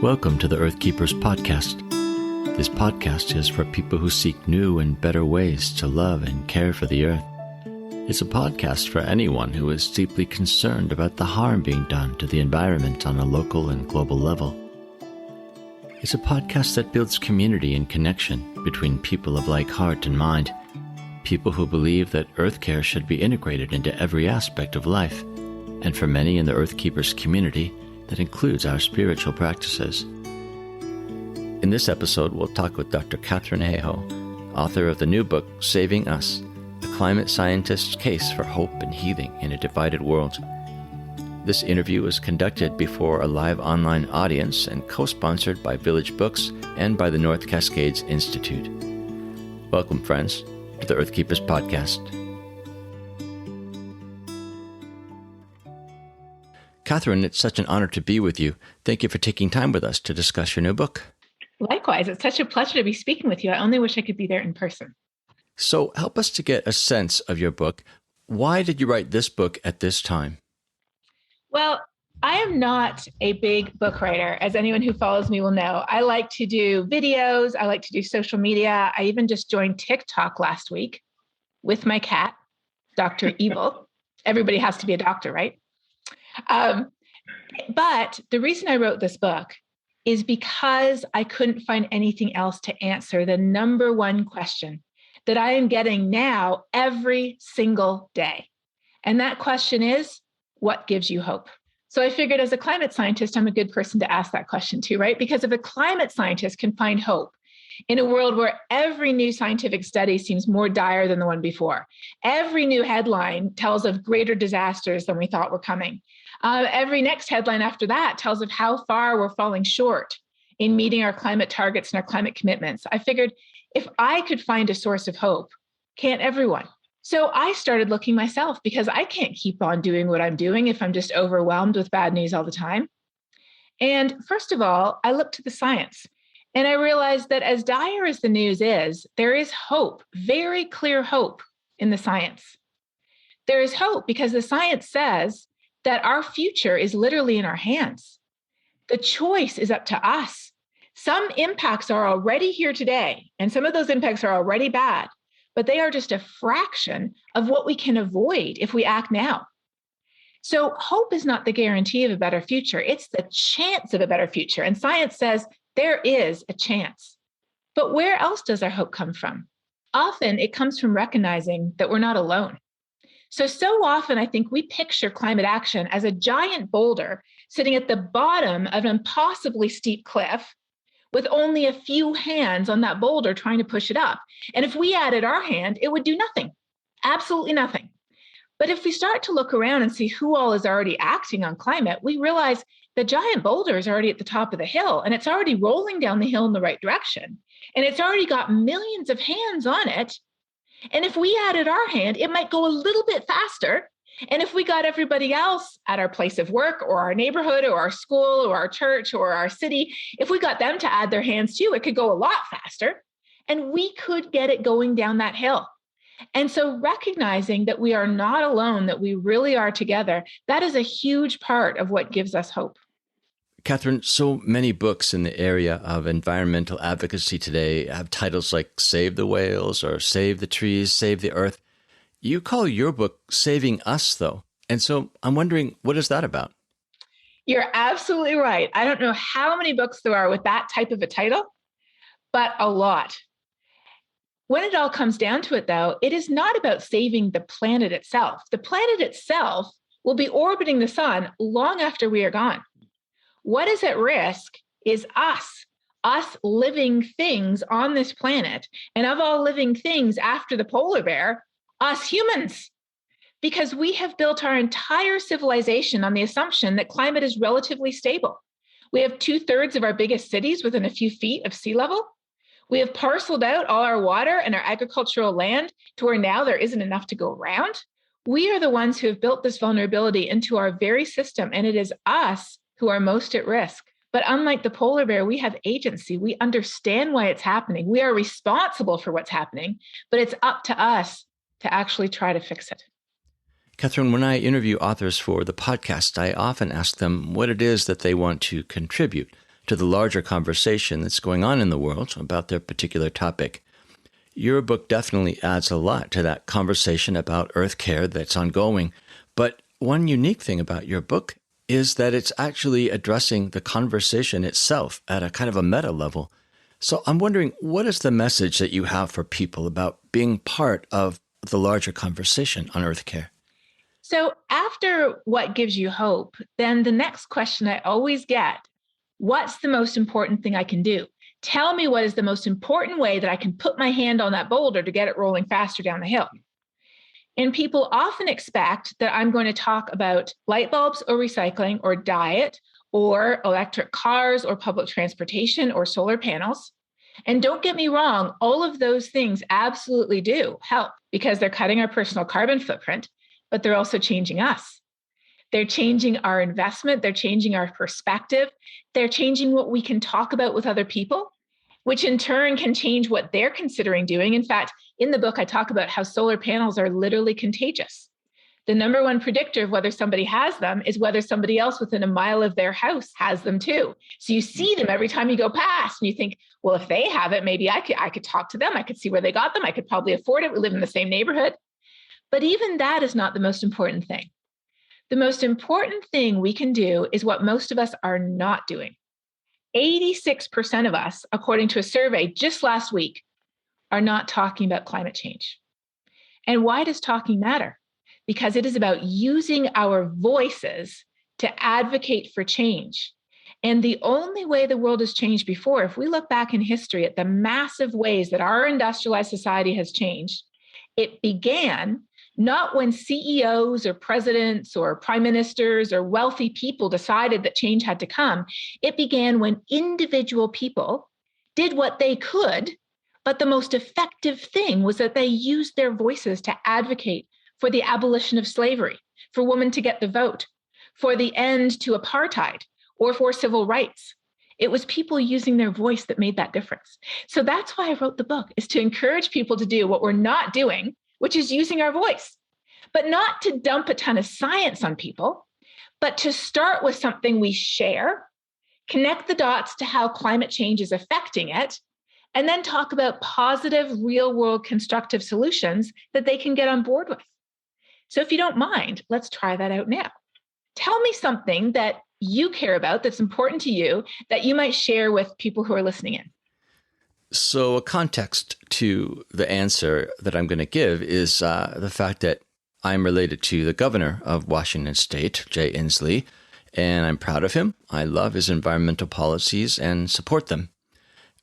Welcome to the Earth Keepers podcast. This podcast is for people who seek new and better ways to love and care for the earth. It's a podcast for anyone who is deeply concerned about the harm being done to the environment on a local and global level. It's a podcast that builds community and connection between people of like heart and mind, people who believe that earth care should be integrated into every aspect of life, and for many in the Earth Keepers community, that includes our spiritual practices. In this episode, we'll talk with Dr. Katharine Hayhoe, author of the new book, Saving Us, a climate scientist's case for hope and healing in a divided world. This interview was conducted before a live online audience and co-sponsored by Village Books and by the North Cascades Institute. Welcome, friends, to the Earth Keepers podcast. Katharine, it's such an honor to be with you. Thank you for taking time with us to discuss your new book. Likewise, it's such a pleasure to be speaking with you. I only wish I could be there in person. So help us to get a sense of your book. Why did you write this book at this time? Well, I am not a big book writer, as anyone who follows me will know. I like to do videos. I like to do social media. I even just joined TikTok last week with my cat, Dr. Evil. Everybody has to be a doctor, right? But the reason I wrote this book is because I couldn't find anything else to answer the number one question that I am getting now every single day. And that question is, what gives you hope? So I figured as a climate scientist, I'm a good person to ask that question too, right? Because if a climate scientist can find hope in a world where every new scientific study seems more dire than the one before, every new headline tells of greater disasters than we thought were coming. Every next headline after that tells of how far we're falling short in meeting our climate targets and our climate commitments. I figured if I could find a source of hope, can't everyone? So I started looking myself because I can't keep on doing what I'm doing if I'm just overwhelmed with bad news all the time. And first of all, I looked to the science and I realized that as dire as the news is, there is hope, very clear hope in the science. There is hope because the science says that our future is literally in our hands. The choice is up to us. Some impacts are already here today, and some of those impacts are already bad, but they are just a fraction of what we can avoid if we act now. So hope is not the guarantee of a better future. It's the chance of a better future. And science says there is a chance. But where else does our hope come from? Often it comes from recognizing that we're not alone. So often I think we picture climate action as a giant boulder sitting at the bottom of an impossibly steep cliff with only a few hands on that boulder trying to push it up. And if we added our hand, it would do nothing, absolutely nothing. But if we start to look around and see who all is already acting on climate, we realize the giant boulder is already at the top of the hill and it's already rolling down the hill in the right direction. And it's already got millions of hands on it. And if we added our hand, it might go a little bit faster. And if we got everybody else at our place of work or our neighborhood or our school or our church or our city, if we got them to add their hands too, it could go a lot faster. And we could get it going down that hill. And so recognizing that we are not alone, that we really are together, that is a huge part of what gives us hope. Katharine, so many books in the area of environmental advocacy today have titles like Save the Whales or Save the Trees, Save the Earth. You call your book Saving Us, though. And so I'm wondering, what is that about? You're absolutely right. I don't know how many books there are with that type of a title, but a lot. When it all comes down to it, though, it is not about saving the planet itself. The planet itself will be orbiting the sun long after we are gone. What is at risk is us living things on this planet. And of all living things after the polar bear, us humans, because we have built our entire civilization on the assumption that climate is relatively stable. We have 2/3 of our biggest cities within a few feet of sea level. We have parceled out all our water and our agricultural land to where now there isn't enough to go around. We are the ones who have built this vulnerability into our very system, and it is us who are most at risk. But unlike the polar bear, we have agency. We understand why it's happening. We are responsible for what's happening, but it's up to us to actually try to fix it. Katharine, when I interview authors for the podcast, I often ask them what it is that they want to contribute to the larger conversation that's going on in the world about their particular topic. Your book definitely adds a lot to that conversation about Earth care that's ongoing. But one unique thing about your book is that it's actually addressing the conversation itself at a kind of a meta level. So I'm wondering, what is the message that you have for people about being part of the larger conversation on Earth care? So after what gives you hope, then the next question I always get, what's the most important thing I can do? Tell me what is the most important way that I can put my hand on that boulder to get it rolling faster down the hill. And people often expect that I'm going to talk about light bulbs or recycling or diet or electric cars or public transportation or solar panels. And don't get me wrong, all of those things absolutely do help because they're cutting our personal carbon footprint, but they're also changing us. They're changing our investment. They're changing our perspective. They're changing what we can talk about with other people, which in turn can change what they're considering doing. In fact, in the book, I talk about how solar panels are literally contagious. The number one predictor of whether somebody has them is whether somebody else within a mile of their house has them too. So you see them every time you go past and you think, well, if they have it, maybe I could talk to them. I could see where they got them. I could probably afford it. We live in the same neighborhood. But even that is not the most important thing. The most important thing we can do is what most of us are not doing. 86% of us, according to a survey just last week, are not talking about climate change. And why does talking matter? Because it is about using our voices to advocate for change. And the only way the world has changed before, if we look back in history at the massive ways that our industrialized society has changed, it began not when CEOs or presidents or prime ministers or wealthy people decided that change had to come. It began when individual people did what they could, but the most effective thing was that they used their voices to advocate for the abolition of slavery, for women to get the vote, for the end to apartheid, or for civil rights. It was people using their voice that made that difference. So that's why I wrote the book, is to encourage people to do what we're not doing, which is using our voice, but not to dump a ton of science on people, but to start with something we share, connect the dots to how climate change is affecting it, and then talk about positive, real-world constructive solutions that they can get on board with. So if you don't mind, let's try that out now. Tell me something that you care about that's important to you that you might share with people who are listening in. So a context to the answer that I'm going to give is the fact that I'm related to the governor of Washington State, Jay Inslee, and I'm proud of him. I love his environmental policies and support them.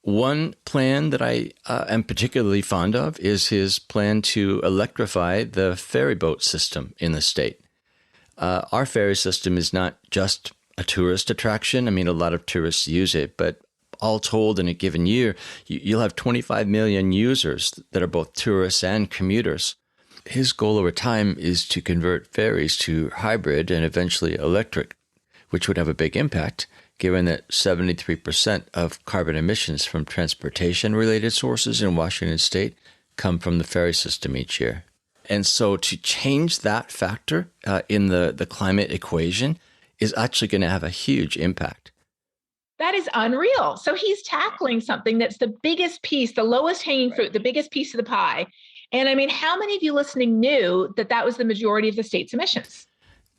One plan that I am particularly fond of is his plan to electrify the ferry boat system in the state. Our ferry system is not just a tourist attraction. I mean, a lot of tourists use it, but all told in a given year, you'll have 25 million users that are both tourists and commuters. His goal over time is to convert ferries to hybrid and eventually electric, which would have a big impact, given that 73% of carbon emissions from transportation-related sources in Washington state come from the ferry system each year. And so to change that factor in the climate equation is actually going to have a huge impact. That is unreal. So he's tackling something that's the biggest piece, the lowest hanging fruit, the biggest piece of the pie. And I mean, how many of you listening knew that that was the majority of the state's emissions?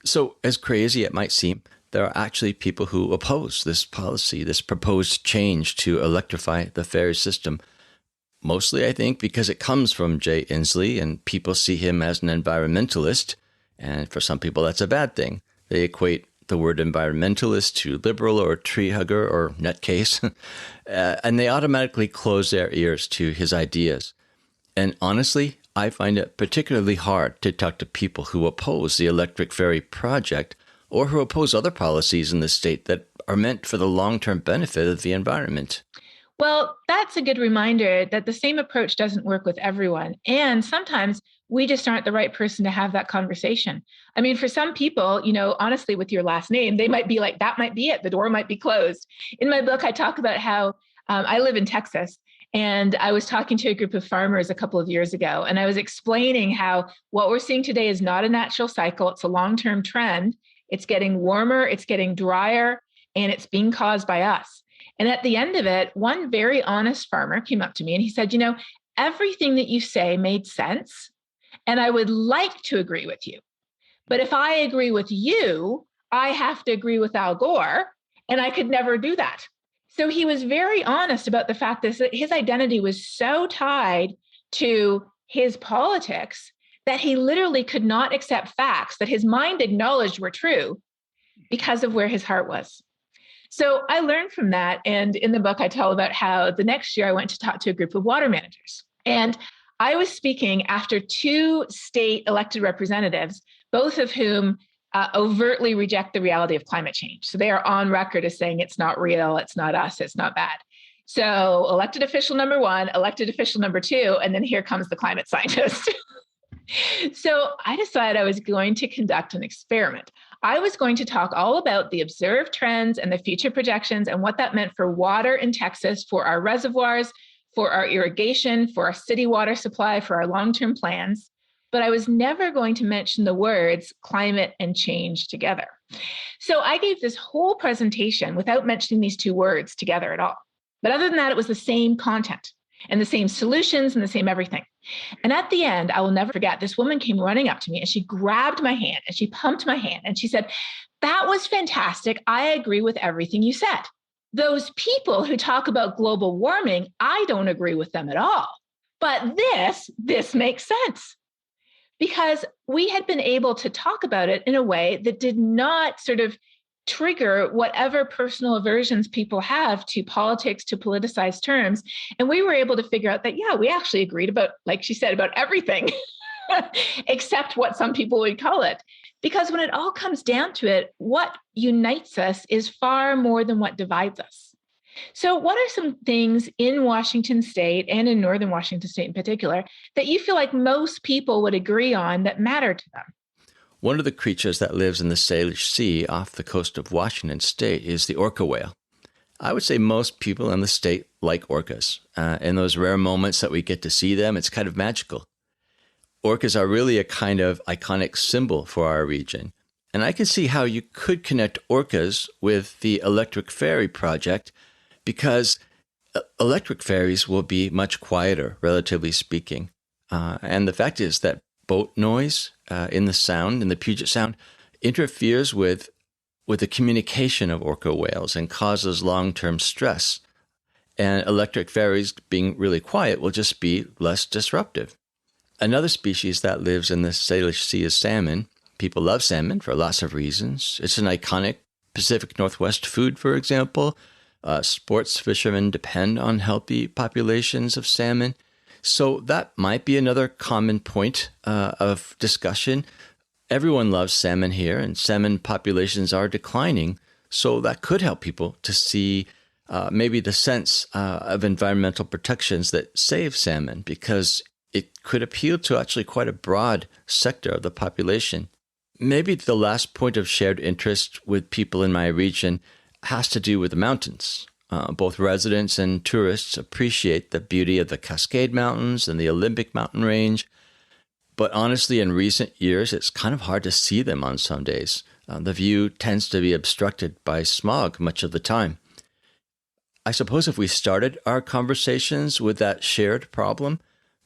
So as crazy it might seem, there are actually people who oppose this policy, this proposed change to electrify the ferry system. Mostly, I think, because it comes from Jay Inslee and people see him as an environmentalist. And for some people, that's a bad thing. They equate the word environmentalist to liberal or tree hugger or nutcase, and they automatically close their ears to his ideas. And honestly, I find it particularly hard to talk to people who oppose the electric ferry project or who oppose other policies in the state that are meant for the long-term benefit of the environment. Well, that's a good reminder that the same approach doesn't work with everyone. And sometimes we just aren't the right person to have that conversation. I mean, for some people, honestly, with your last name, they might be like, that might be it. The door might be closed. In my book, I talk about how I live in Texas. And I was talking to a group of farmers a couple of years ago, and I was explaining how what we're seeing today is not a natural cycle. It's a long-term trend. It's getting warmer, it's getting drier, and it's being caused by us. And at the end of it, one very honest farmer came up to me and he said, everything that you say made sense. And I would like to agree with you. But if I agree with you, I have to agree with Al Gore, and I could never do that. So he was very honest about the fact that his identity was so tied to his politics that he literally could not accept facts that his mind acknowledged were true because of where his heart was. So I learned from that. And in the book, I tell about how the next year I went to talk to a group of water managers. And I was speaking after 2 state elected representatives, both of whom overtly reject the reality of climate change. So they are on record as saying it's not real, it's not us, it's not bad. So elected official number 1, elected official number 2, and then here comes the climate scientist. So I decided I was going to conduct an experiment. I was going to talk all about the observed trends and the future projections and what that meant for water in Texas, for our reservoirs, for our irrigation, for our city water supply, for our long-term plans. But I was never going to mention the words climate and change together. So I gave this whole presentation without mentioning these 2 words together at all. But other than that, it was the same content and the same solutions and the same everything. And at the end, I will never forget, this woman came running up to me and she grabbed my hand and she pumped my hand and she said, "That was fantastic. I agree with everything you said. Those people who talk about global warming, I don't agree with them at all. But this makes sense." Because we had been able to talk about it in a way that did not sort of trigger whatever personal aversions people have to politics, to politicized terms. And we were able to figure out that, yeah, we actually agreed about, like she said, about everything, except what some people would call it. Because when it all comes down to it, what unites us is far more than what divides us. So what are some things in Washington State and in Northern Washington State in particular that you feel like most people would agree on that matter to them? One of the creatures that lives in the Salish Sea off the coast of Washington State is the orca whale. I would say most people in the state like orcas. In those rare moments that we get to see them, it's kind of magical. Orcas are really a kind of iconic symbol for our region. And I can see how you could connect orcas with the electric ferry project, because electric ferries will be much quieter, relatively speaking. And the fact is that boat noise in the Puget Sound, interferes with the communication of orca whales and causes long-term stress. And electric ferries being really quiet will just be less disruptive. Another species that lives in the Salish Sea is salmon. People love salmon for lots of reasons. It's an iconic Pacific Northwest food, for example. Sports fishermen depend on healthy populations of salmon. So that might be another common point of discussion. Everyone loves salmon here, and salmon populations are declining. So that could help people to see maybe the sense of environmental protections that save salmon, because it could appeal to actually quite a broad sector of the population. Maybe the last point of shared interest with people in my region has to do with the mountains. Both residents and tourists appreciate the beauty of the Cascade Mountains and the Olympic mountain range. But honestly, in recent years, it's kind of hard to see them on some days. The view tends to be obstructed by smog much of the time. I suppose if we started our conversations with that shared problem,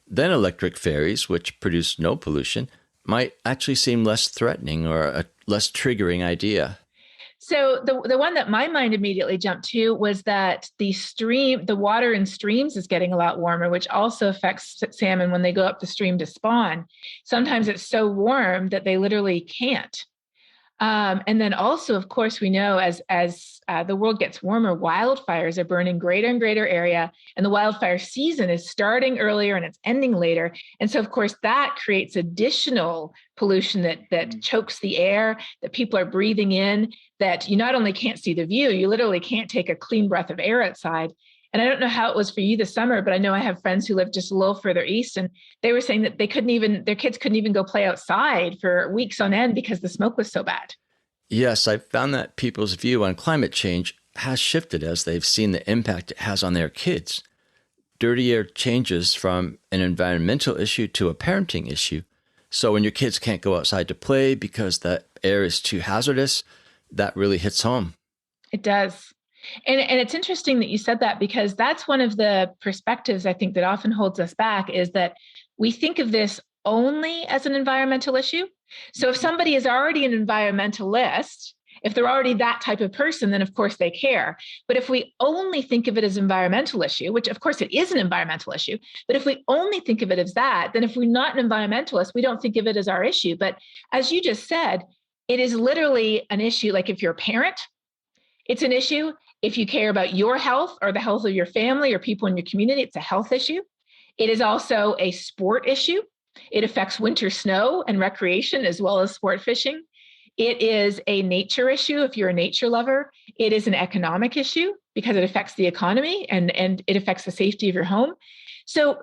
then electric ferries, which produce no pollution, might actually seem less threatening or a less triggering idea. So the one that my mind immediately jumped to was that the water in streams is getting a lot warmer, which also affects salmon when they go up the stream to spawn. Sometimes it's so warm that they literally can't. And then also, of course, we know as the world gets warmer, wildfires are burning greater and greater area, and the wildfire season is starting earlier and it's ending later. And so, of course, that creates additional pollution that chokes the air, that people are breathing in, that you not only can't see the view, you literally can't take a clean breath of air outside. And I don't know how it was for you this summer, but I know I have friends who live just a little further east, and they were saying that their kids couldn't even go play outside for weeks on end because the smoke was so bad. Yes, I've found that people's view on climate change has shifted as they've seen the impact it has on their kids. Dirty air changes from an environmental issue to a parenting issue. So when your kids can't go outside to play because the air is too hazardous, that really hits home. It does. And it's interesting that you said that, because that's one of the perspectives I think that often holds us back, is that we think of this only as an environmental issue. So if somebody is already an environmentalist, if they're already that type of person, then of course they care. But if we only think of it as an environmental issue, which of course it is an environmental issue, but if we only think of it as that, then if we're not an environmentalist, we don't think of it as our issue. But as you just said, it is literally an issue. Like if you're a parent, it's an issue. If you care about your health or the health of your family or people in your community, it's a health issue. It is also a sport issue. It affects winter snow and recreation as well as sport fishing. It is a nature issue if you're a nature lover. It is an economic issue because it affects the economy and it affects the safety of your home. So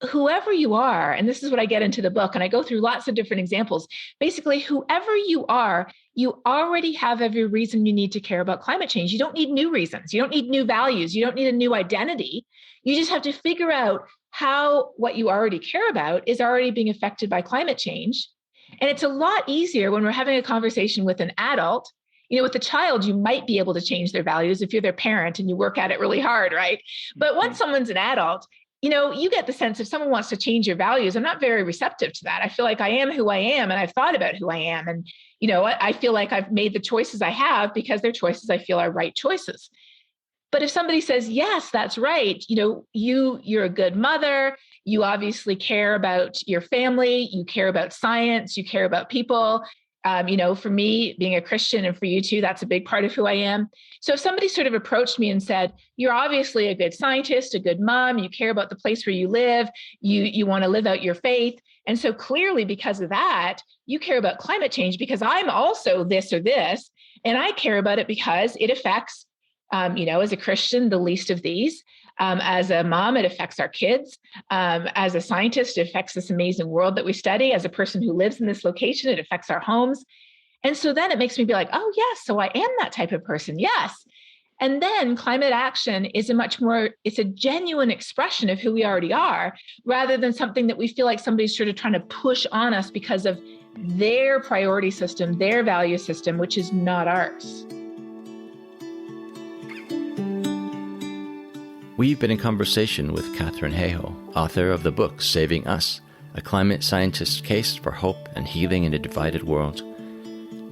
whoever you are, and this is what I get into the book, and I go through lots of different examples, basically, whoever you are, you already have every reason you need to care about climate change. You don't need new reasons. You don't need new values. You don't need a new identity. You just have to figure out how what you already care about is already being affected by climate change. And it's a lot easier when we're having a conversation with an adult. With a child, you might be able to change their values if you're their parent and you work at it really hard, right? But once someone's an adult, you get the sense if someone wants to change your values, I'm not very receptive to that. I feel like I am who I am, and I've thought about who I am. And, I feel like I've made the choices I have because they're choices I feel are right choices. But if somebody says, yes, that's right, you're a good mother, you obviously care about your family, you care about science, you care about people. For me, being a Christian, and for you too, that's a big part of who I am. So if somebody sort of approached me and said, you're obviously a good scientist, a good mom, you care about the place where you live, you want to live out your faith. And so clearly because of that, you care about climate change because I'm also this or this, and I care about it because it affects as a Christian, the least of these. As a mom, it affects our kids. As a scientist, it affects this amazing world that we study. As a person who lives in this location, it affects our homes. And so then it makes me be like, oh, yes, so I am that type of person. Yes. And then climate action is it's a genuine expression of who we already are, rather than something that we feel like somebody's sort of trying to push on us because of their priority system, their value system, which is not ours. We've been in conversation with Katharine Hayhoe, author of the book Saving Us, a climate scientist's case for hope and healing in a divided world.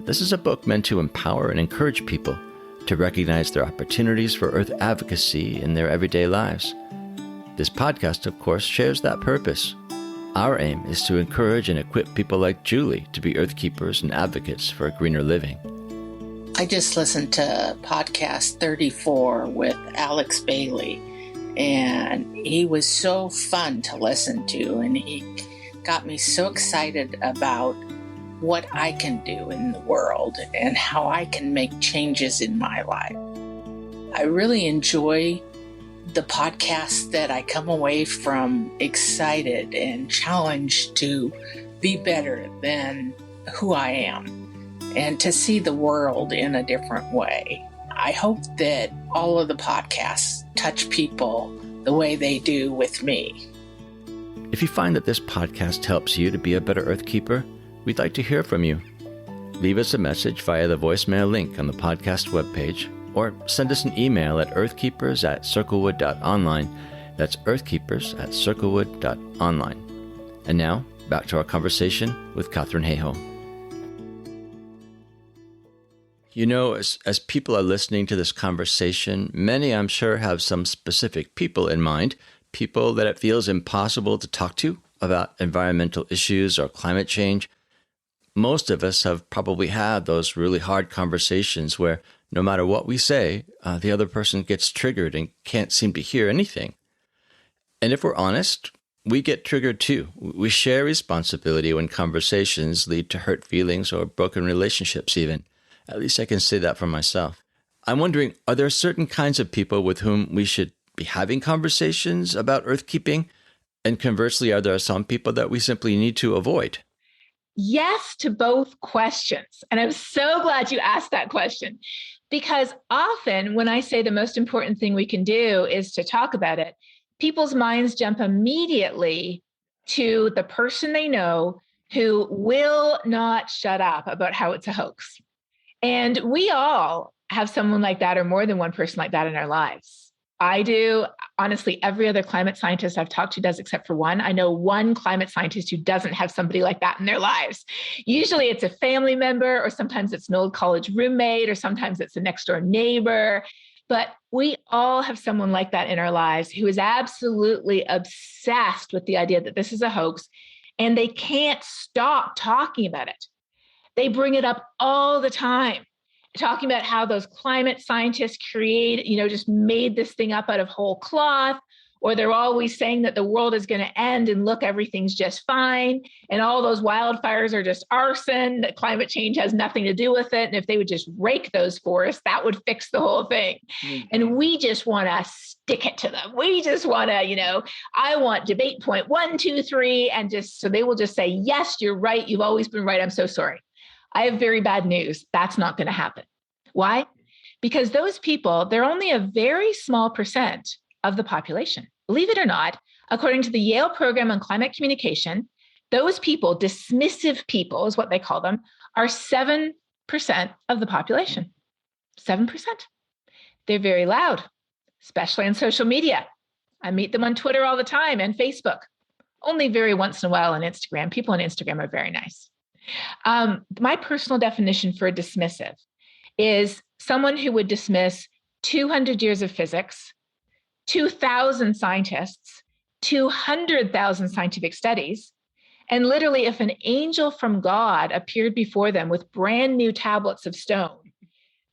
This is a book meant to empower and encourage people to recognize their opportunities for Earth advocacy in their everyday lives. This podcast, of course, shares that purpose. Our aim is to encourage and equip people like Julie to be Earth keepers and advocates for a greener living. I just listened to podcast 34 with Alex Bailey, and he was so fun to listen to, and he got me so excited about what I can do in the world and how I can make changes in my life. I really enjoy the podcast that I come away from excited and challenged to be better than who I am and to see the world in a different way. I hope that all of the podcasts touch people the way they do with me. If you find that this podcast helps you to be a better Earth keeper, we'd like to hear from you. Leave us a message via the voicemail link on the podcast webpage, or send us an email at earthkeepers@circlewood.online. That's earthkeepers@circlewood.online. And now, back to our conversation with Katharine Hayhoe. As people are listening to this conversation, many, I'm sure, have some specific people in mind, people that it feels impossible to talk to about environmental issues or climate change. Most of us have probably had those really hard conversations where no matter what we say, the other person gets triggered and can't seem to hear anything. And if we're honest, we get triggered too. We share responsibility when conversations lead to hurt feelings or broken relationships even. At least I can say that for myself. I'm wondering, are there certain kinds of people with whom we should be having conversations about Earth keeping? And conversely, are there some people that we simply need to avoid? Yes to both questions. And I'm so glad you asked that question, because often when I say the most important thing we can do is to talk about it, people's minds jump immediately to the person they know who will not shut up about how it's a hoax. And we all have someone like that or more than one person like that in our lives. I do. Honestly, every other climate scientist I've talked to does, except for one. I know one climate scientist who doesn't have somebody like that in their lives. Usually it's a family member, or sometimes it's an old college roommate, or sometimes it's a next door neighbor. But we all have someone like that in our lives who is absolutely obsessed with the idea that this is a hoax, and they can't stop talking about it. They bring it up all the time, talking about how those climate scientists just made this thing up out of whole cloth, or they're always saying that the world is going to end and look, everything's just fine. And all those wildfires are just arson, that climate change has nothing to do with it. And if they would just rake those forests, that would fix the whole thing. Mm-hmm. And we just want to stick it to them. We just want to, I want debate point 1, 2, 3. And so they will just say, yes, you're right. You've always been right. I'm so sorry. I have very bad news. That's not going to happen. Why? Because those people, they're only a very small percent of the population. Believe it or not, according to the Yale Program on Climate Communication, those people, dismissive people is what they call them, are 7% of the population. 7%. They're very loud, especially on social media. I meet them on Twitter all the time and Facebook. Only very once in a while on Instagram. People on Instagram are very nice. My personal definition for a dismissive is someone who would dismiss 200 years of physics, 2,000 scientists, 200,000 scientific studies, and literally if an angel from God appeared before them with brand new tablets of stone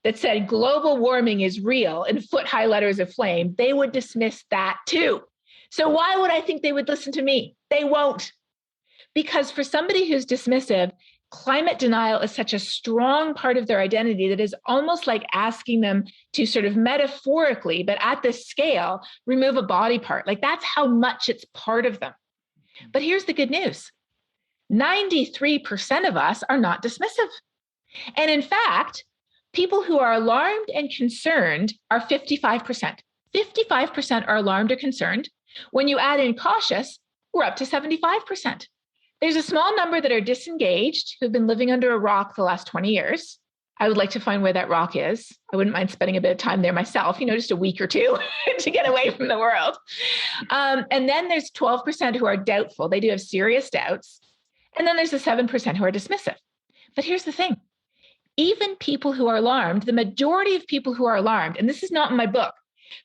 that said global warming is real in foot-high letters of flame, they would dismiss that too. So why would I think they would listen to me? They won't. Because for somebody who's dismissive, climate denial is such a strong part of their identity that is almost like asking them to sort of metaphorically, but at this scale, remove a body part. Like that's how much it's part of them. But here's the good news. 93% of us are not dismissive. And in fact, people who are alarmed and concerned are 55%. 55% are alarmed or concerned. When you add in cautious, we're up to 75%. There's a small number that are disengaged, who've been living under a rock the last 20 years. I would like to find where that rock is. I wouldn't mind spending a bit of time there myself, just a week or two to get away from the world. And then there's 12% who are doubtful. They do have serious doubts. And then there's the 7% who are dismissive. But here's the thing. Even people who are alarmed, the majority of people who are alarmed, and this is not in my book,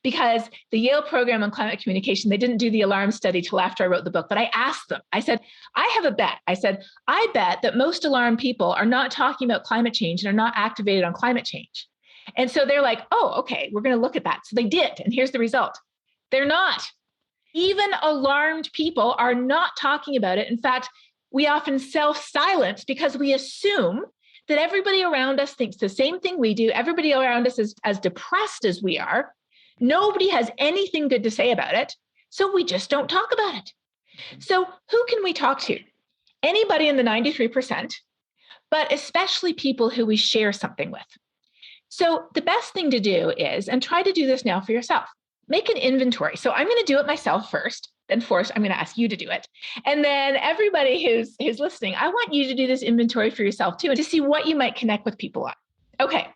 because the Yale Program on Climate Communication, they didn't do the alarm study till after I wrote the book, but I asked them, I said, I have a bet. I said, I bet that most alarmed people are not talking about climate change and are not activated on climate change. And so they're like, oh, okay, we're going to look at that. So they did. And here's the result. They're not. Even alarmed people are not talking about it. In fact, we often self-silence because we assume that everybody around us thinks the same thing we do. Everybody around us is as depressed as we are. Nobody has anything good to say about it, so we just don't talk about it. So who can we talk to? Anybody in the 93%, but especially people who we share something with. So the best thing to do is, and try to do this now for yourself, make an inventory. So I'm going to do it myself first, then Forrest, I'm going to ask you to do it. And then everybody who's listening, I want you to do this inventory for yourself too, and to see what you might connect with people on. Okay,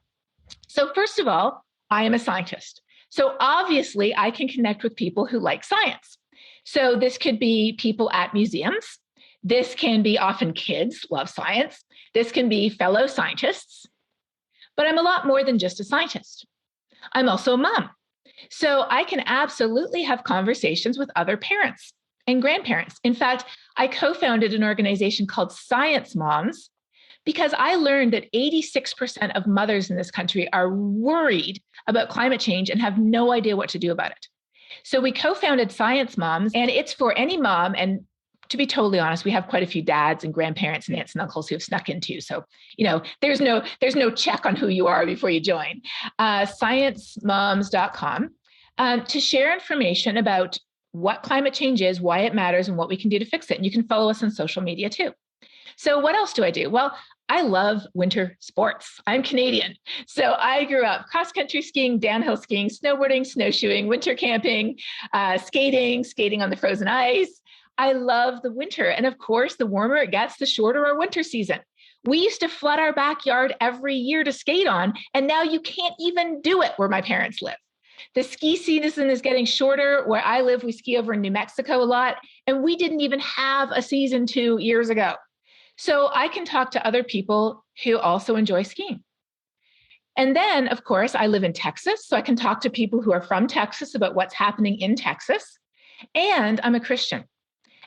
so first of all, I am a scientist. So obviously I can connect with people who like science. So this could be people at museums. This can be often kids love science. This can be fellow scientists. But I'm a lot more than just a scientist. I'm also a mom. So I can absolutely have conversations with other parents and grandparents. In fact, I co-founded an organization called Science Moms because I learned that 86% of mothers in this country are worried about climate change and have no idea what to do about it. So we co-founded Science Moms, and it's for any mom. And to be totally honest, we have quite a few dads and grandparents and aunts and uncles who have snuck in too. So, there's no check on who you are before you join. ScienceMoms.com to share information about what climate change is, why it matters, and what we can do to fix it. And you can follow us on social media too. So what else do I do? Well, I love winter sports. I'm Canadian. So I grew up cross-country skiing, downhill skiing, snowboarding, snowshoeing, winter camping, skating on the frozen ice. I love the winter. And of course, the warmer it gets, the shorter our winter season. We used to flood our backyard every year to skate on, and now you can't even do it where my parents live. The ski season is getting shorter. Where I live, we ski over in New Mexico a lot, and we didn't even have a season 2 years ago. So I can talk to other people who also enjoy skiing. And then, of course, I live in Texas, so I can talk to people who are from Texas about what's happening in Texas. And I'm a Christian.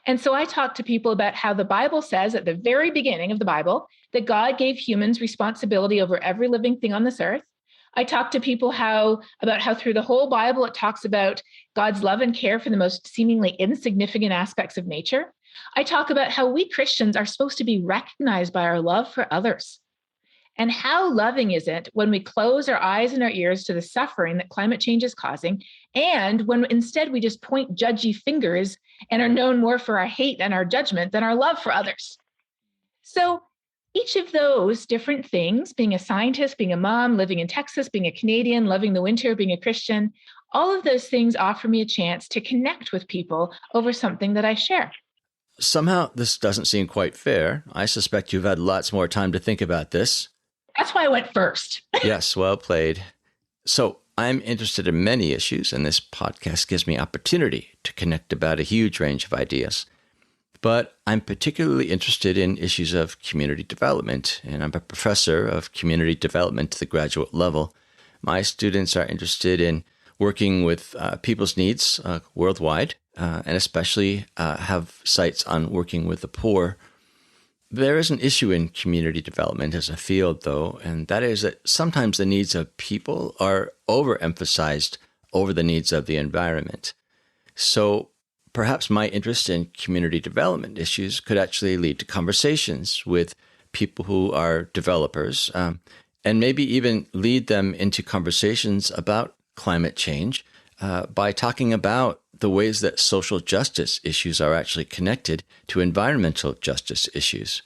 And so I talk to people about how the Bible says at the very beginning of the Bible that God gave humans responsibility over every living thing on this earth. I talk to people about how through the whole Bible, it talks about God's love and care for the most seemingly insignificant aspects of nature. I talk about how we Christians are supposed to be recognized by our love for others. And how loving is it when we close our eyes and our ears to the suffering that climate change is causing, and when instead we just point judgy fingers and are known more for our hate and our judgment than our love for others. So each of those different things, being a scientist, being a mom, living in Texas, being a Canadian, loving the winter, being a Christian, all of those things offer me a chance to connect with people over something that I share. Somehow this doesn't seem quite fair. I suspect you've had lots more time to think about this. That's why I went first. Yes, well played. So I'm interested in many issues, and this podcast gives me opportunity to connect about a huge range of ideas. But I'm particularly interested in issues of community development, and I'm a professor of community development to the graduate level. My students are interested in working with people's needs worldwide, and especially have sights on working with the poor. There is an issue in community development as a field, though, and that is that sometimes the needs of people are overemphasized over the needs of the environment. So perhaps my interest in community development issues could actually lead to conversations with people who are developers, and maybe even lead them into conversations about climate change by talking about the ways that social justice issues are actually connected to environmental justice issues.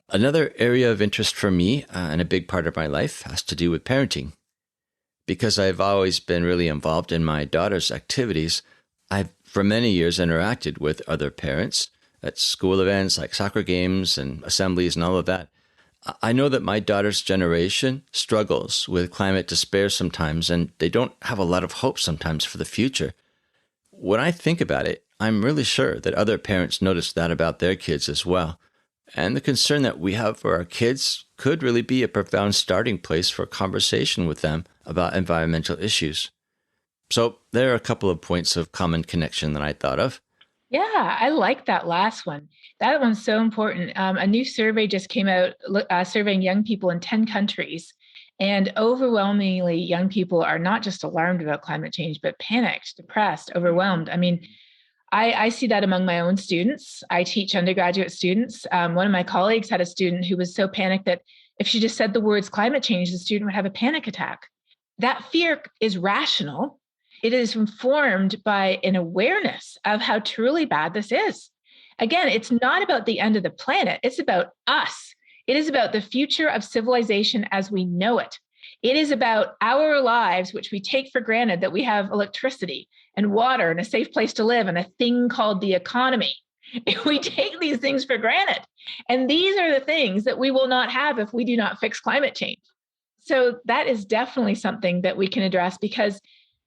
Another area of interest for me and a big part of my life has to do with parenting. Because I've always been really involved in my daughter's activities, I've for many years interacted with other parents at school events like soccer games and assemblies and all of that. I know that my daughter's generation struggles with climate despair sometimes, and they don't have a lot of hope sometimes for the future. When I think about it, I'm really sure that other parents notice that about their kids as well. And the concern that we have for our kids could really be a profound starting place for a conversation with them about environmental issues. So there are a couple of points of common connection that I thought of. Yeah, I like that last one. That one's so important. A new survey just came out surveying young people in 10 countries. And overwhelmingly, young people are not just alarmed about climate change, but panicked, depressed, overwhelmed. I mean, I see that among my own students. I teach undergraduate students. One of my colleagues had a student who was so panicked that if she just said the words climate change, the student would have a panic attack. That fear is rational. It is informed by an awareness of how truly bad this is. Again, it's not about the end of the planet. It's about us. It is about the future of civilization as we know it. It is about our lives, which we take for granted, that we have electricity and water and a safe place to live and a thing called the economy. We take these things for granted. And these are the things that we will not have if we do not fix climate change. So that is definitely something that we can address, because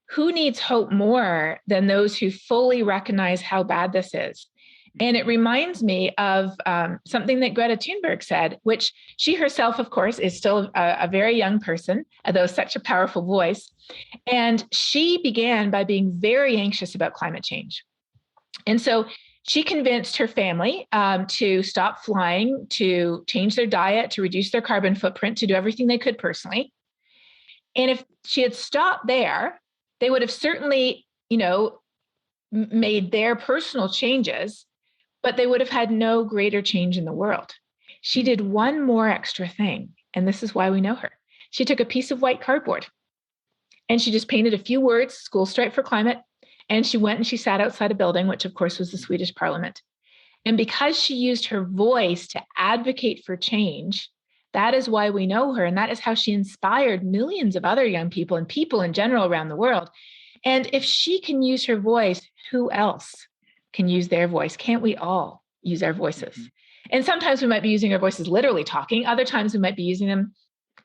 who needs hope more than those who fully recognize how bad this is? And it reminds me of something that Greta Thunberg said, which she herself, of course, is still a very young person, though such a powerful voice. And she began by being very anxious about climate change. And so she convinced her family to stop flying, to change their diet, to reduce their carbon footprint, to do everything they could personally. And if she had stopped there, they would have certainly, made their personal changes, but they would have had no greater change in the world. She did one more extra thing, and this is why we know her. She took a piece of white cardboard and she just painted a few words, School Strike for Climate, and she went and she sat outside a building, which of course was the Swedish parliament. And because she used her voice to advocate for change, that is why we know her. And that is how she inspired millions of other young people and people in general around the world. And if she can use her voice, who else can use their voice? Can't we all use our voices? And sometimes we might be using our voices literally talking. Other times we might be using them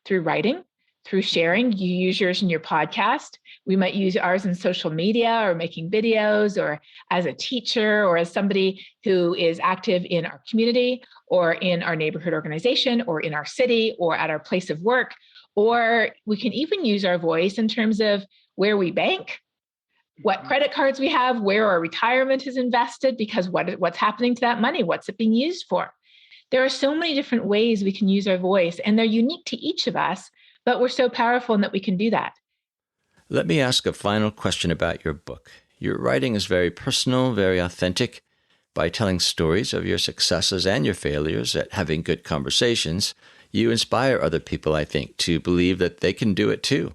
through writing, through sharing. You use yours in your podcast. We might use ours in social media or making videos or as a teacher or as somebody who is active in our community or in our neighborhood organization or in our city or at our place of work. Or we can even use our voice in terms of where we bank, what credit cards we have, where our retirement is invested, because what's happening to that money? What's it being used for? There are so many different ways we can use our voice, and they're unique to each of us, but we're so powerful in that we can do that. Let me ask a final question about your book. Your writing is very personal, very authentic. By telling stories of your successes and your failures at having good conversations, you inspire other people, I think, to believe that they can do it too.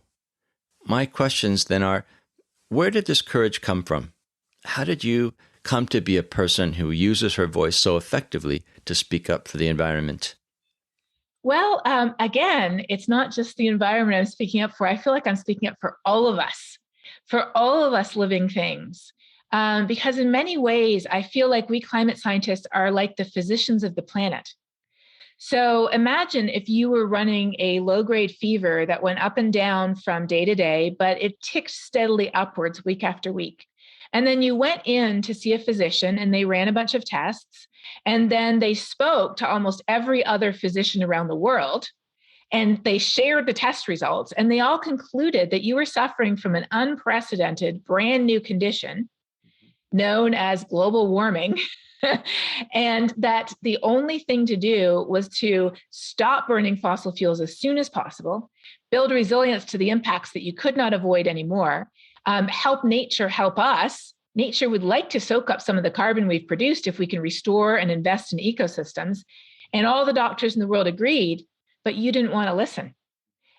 My questions then are, where did this courage come from? How did you come to be a person who uses her voice so effectively to speak up for the environment? Well, again, it's not just the environment I'm speaking up for. I feel like I'm speaking up for all of us living things. Because in many ways, I feel like we climate scientists are like the physicians of the planet. So imagine if you were running a low-grade fever that went up and down from day to day, but it ticked steadily upwards week after week. And then you went in to see a physician and they ran a bunch of tests. And then they spoke to almost every other physician around the world. And they shared the test results. And they all concluded that you were suffering from an unprecedented, brand new condition known as global warming. And that the only thing to do was to stop burning fossil fuels as soon as possible, build resilience to the impacts that you could not avoid anymore, help nature help us. Nature would like to soak up some of the carbon we've produced if we can restore and invest in ecosystems. And all the doctors in the world agreed, but you didn't want to listen.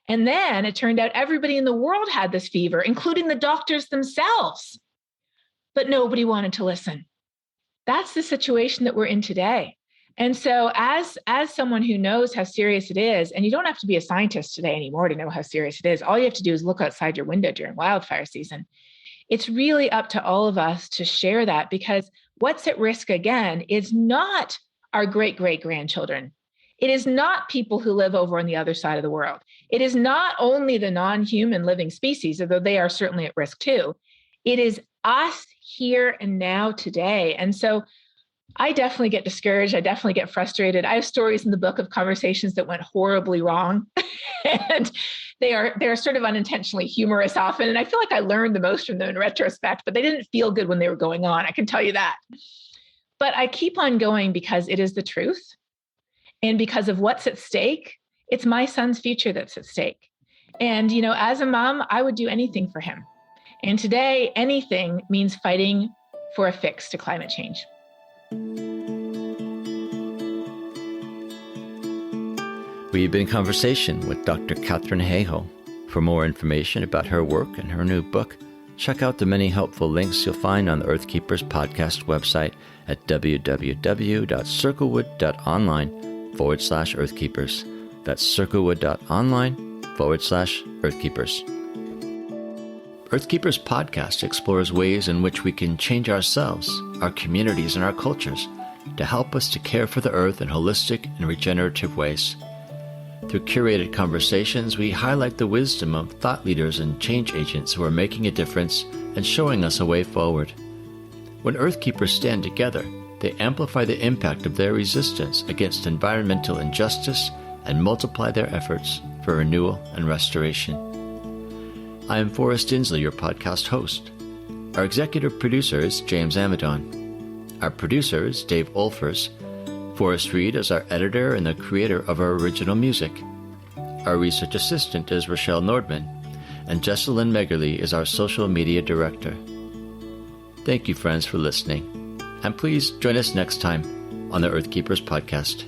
And then it turned out everybody in the world had this fever, including the doctors themselves, but nobody wanted to listen. That's the situation that we're in today. And so as someone who knows how serious it is, and you don't have to be a scientist today anymore to know how serious it is, all you have to do is look outside your window during wildfire season. It's really up to all of us to share that, because what's at risk again is not our great-great-grandchildren. It is not people who live over on the other side of the world. It is not only the non-human living species, although they are certainly at risk too. It is us here and now today. And so I definitely get discouraged. I definitely get frustrated. I have stories in the book of conversations that went horribly wrong. And they're sort of unintentionally humorous often. And I feel like I learned the most from them in retrospect, but they didn't feel good when they were going on. I can tell you that. But I keep on going because it is the truth. And because of what's at stake, it's my son's future that's at stake. And, as a mom, I would do anything for him. And today, anything means fighting for a fix to climate change. We've been in conversation with Dr. Katharine Hayhoe. For more information about her work and her new book, check out the many helpful links you'll find on the Earth Keepers podcast website at www.circlewood.online/earthkeepers. That's circlewood.online/earthkeepers. Earthkeepers podcast explores ways in which we can change ourselves, our communities, and our cultures to help us to care for the earth in holistic and regenerative ways. Through curated conversations, we highlight the wisdom of thought leaders and change agents who are making a difference and showing us a way forward. When Earthkeepers stand together, they amplify the impact of their resistance against environmental injustice and multiply their efforts for renewal and restoration. I am Forrest Inslee, your podcast host. Our executive producer is James Amadon. Our producer is Dave Olfers. Forrest Reed is our editor and the creator of our original music. Our research assistant is Rochelle Nordman, and Jessalyn Megerly is our social media director. Thank you, friends, for listening, and please join us next time on the Earthkeepers podcast.